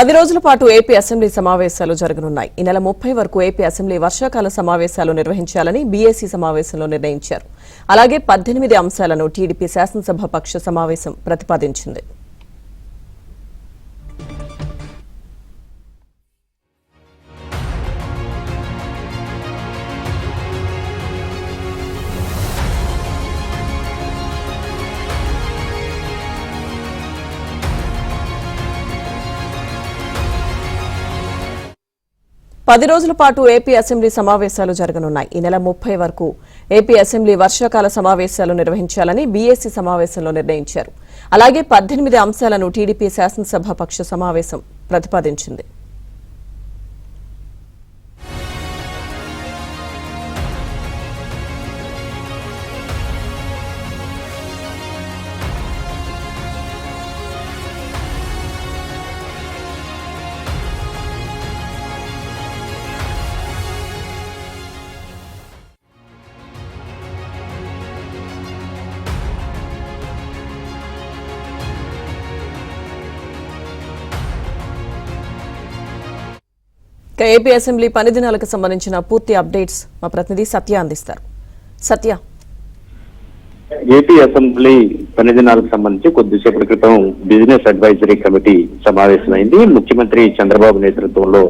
10 రోజుల పాటు AP assembly సమావేశాలు జరగనున్నాయి. ఈ నెల 30 వరకు ఏపీ అసెంబ్లీ వర్షాకాల సమావేశాలు నిర్వహించాలని బీఏసీ సమావేశంలో నిర్ణయించారు. అలాగే 18 అంశాలను టీడీపీ శాసనసభ పక్ష సమావేశం ప్రతిపాదించింది. పది రోజుల పాటు ఏపీ అసెంబ్లీ సమావేశాలు జరగనున్నాయి. ఈ నెల 30 వరకు ఏపీ అసెంబ్లీ వర్షాకాల సమావేశాలు నిర్వహించాలని బీఏసీ సమావేశంలో నిర్ణయించారు. అలాగే 18 అంశాలను టీడీపీ శాసనసభ పక్ష సమావేశం ప్రతిపాదించింది. ఏపీ అసెంబ్లీ పని దినాలకు సంబంధించిన పూర్తి అప్డేట్స్ మా ప్రతినిధి సత్య అందిస్తారు. సత్య, ఏపీ అసెంబ్లీ పని దినాలకు సంబంధించి కొద్దిసేపటి క్రితం బిజినెస్ అడ్వైజరీ కమిటీ సమావేశమైంది. ముఖ్యమంత్రి చంద్రబాబు నేతృత్వంలో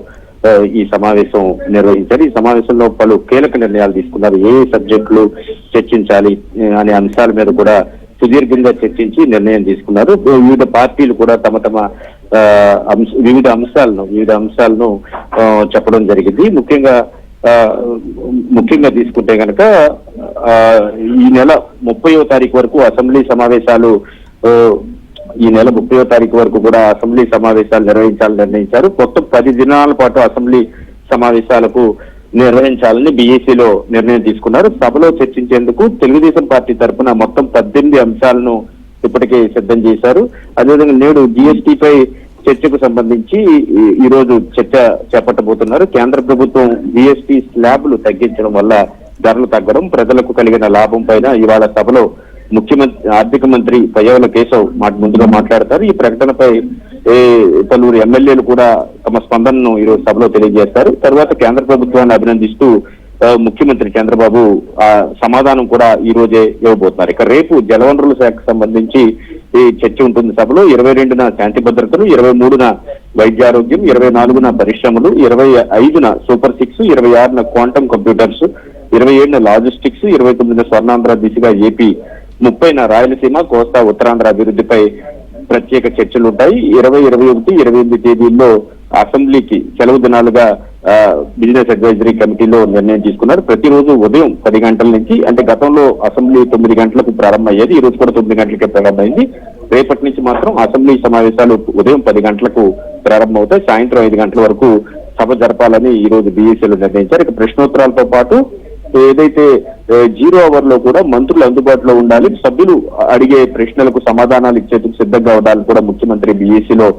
ఈ సమావేశం నిర్వహించారు. ఈ సమావేశంలో పలు కీలక నిర్ణయాలు తీసుకున్నారు. ఏ సబ్జెక్టులు చర్చించాలి అనే అంశాల మీద కూడా సుదీర్ఘంగా చర్చించి నిర్ణయం తీసుకున్నారు. వివిధ పార్టీలు కూడా తమ తమ వివిధ అంశాలను చెప్పడం జరిగింది. ముఖ్యంగా తీసుకుంటే కనుక ఈ నెల 30వ తారీఖు వరకు అసెంబ్లీ సమావేశాలు కూడా అసెంబ్లీ సమావేశాలు నిర్వహించాలని నిర్ణయించారు. మొత్తం 10 దినాల పాటు అసెంబ్లీ సమావేశాలకు నిర్వహించాలని బీఏసీలో నిర్ణయం తీసుకున్నారు. సభలో చర్చించేందుకు తెలుగుదేశం పార్టీ తరఫున మొత్తం 18 అంశాలను ఇప్పటికే సిద్ధం చేశారు. అదేవిధంగా నేడు జీఎస్టీపై చర్చకు సంబంధించి ఈ రోజు చర్చ చేపట్టబోతున్నారు. కేంద్ర ప్రభుత్వం జీఎస్టీ స్లాబ్లు తగ్గించడం వల్ల ధరలు తగ్గడం, ప్రజలకు కలిగిన లాభం పైన ఇవాళ సభలో ఆర్థిక మంత్రి పయ్యావుల కేశవ్ ముందుగా మాట్లాడతారు. ఈ ప్రకటనపై పలువురు ఎమ్మెల్యేలు కూడా తమ స్పందనను ఈ రోజు సభలో తెలియజేస్తారు. తర్వాత కేంద్ర ప్రభుత్వాన్ని అభినందిస్తూ ముఖ్యమంత్రి చంద్రబాబు సమాధానం కూడా ఈ రోజే ఇవ్వబోతున్నారు. ఇక రేపు జలవనరుల శాఖకు సంబంధించి ఈ చర్చ ఉంటుంది సభలో. 22న శాంతి భద్రతలు, 23న వైద్యారోగ్యం, 24న పరిశ్రమలు, 25న సూపర్ 6, 26న క్వాంటమ్ కంప్యూటర్స్, 27న లాజిస్టిక్స్, 29న స్వర్ణాంధ్ర దిశగా ఏపీ, 30న రాయలసీమ, కోస్తా, ఉత్తరాంధ్ర అభివృద్ధిపై ప్రత్యేక చర్చలుంటాయి. 20, 21, 28 తేదీల్లో అసెంబ్లీకి సెలవు దినాలుగా బిజినెస్ అడ్వైజరీ కమిటీలో నిర్ణయం తీసుకున్నారు. ప్రతిరోజు ఉదయం 10 గంటల నుంచి, అంటే గతంలో అసెంబ్లీ 9 గంటలకు ప్రారంభమయ్యేది, ఈ రోజు కూడా 9 గంటలకే ప్రారంభమైంది. రేపటి నుంచి మాత్రం అసెంబ్లీ సమావేశాలు ఉదయం 10 గంటలకు ప్రారంభమవుతాయి. సాయంత్రం 5 గంటల వరకు సభ జరపాలని ఈ రోజు బీఏసీలో నిర్ణయించారు. ఇక ప్రశ్నోత్తరాలతో పాటు ఏదైతే 0 అవర్ లో కూడా మంత్రులు అందుబాటులో ఉండాలి, సభ్యులు అడిగే ప్రశ్నలకు సమాధానాలు ఇచ్చేందుకు సిద్ధంగా ఉండాలని కూడా ముఖ్యమంత్రి బీఏసీలో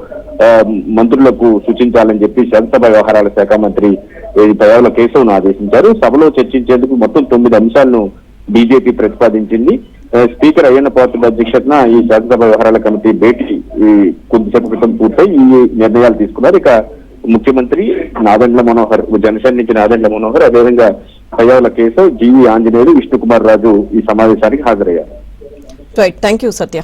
మంత్రులకు సూచించాలని చెప్పి శాసనసభ వ్యవహారాల శాఖ మంత్రి పయ్యావుల కేశవ్ను ఆదేశించారు. సభలో చర్చించేందుకు మొత్తం 9 అంశాలను బీజేపీ ప్రతిపాదించింది. స్పీకర్ అయ్యన్న పాత్రుడు అధ్యక్షతన ఈ శాసనసభ వ్యవహారాల కమిటీ భేటీ కొద్దిసేపు క్రితం పూర్తయి ఈ నిర్ణయాలు తీసుకున్నారు. ఇక ముఖ్యమంత్రి నాదెండ్ల మనోహర్, జనసేన నుంచి నాదెండ్ల మనోహర్, అదేవిధంగా పయ్యావుల కేశవ్, జీవీ ఆంజనేయులు, విష్ణుకుమార్ రాజు ఈ సమావేశానికి హాజరయ్యారు. Right, thank you Satya.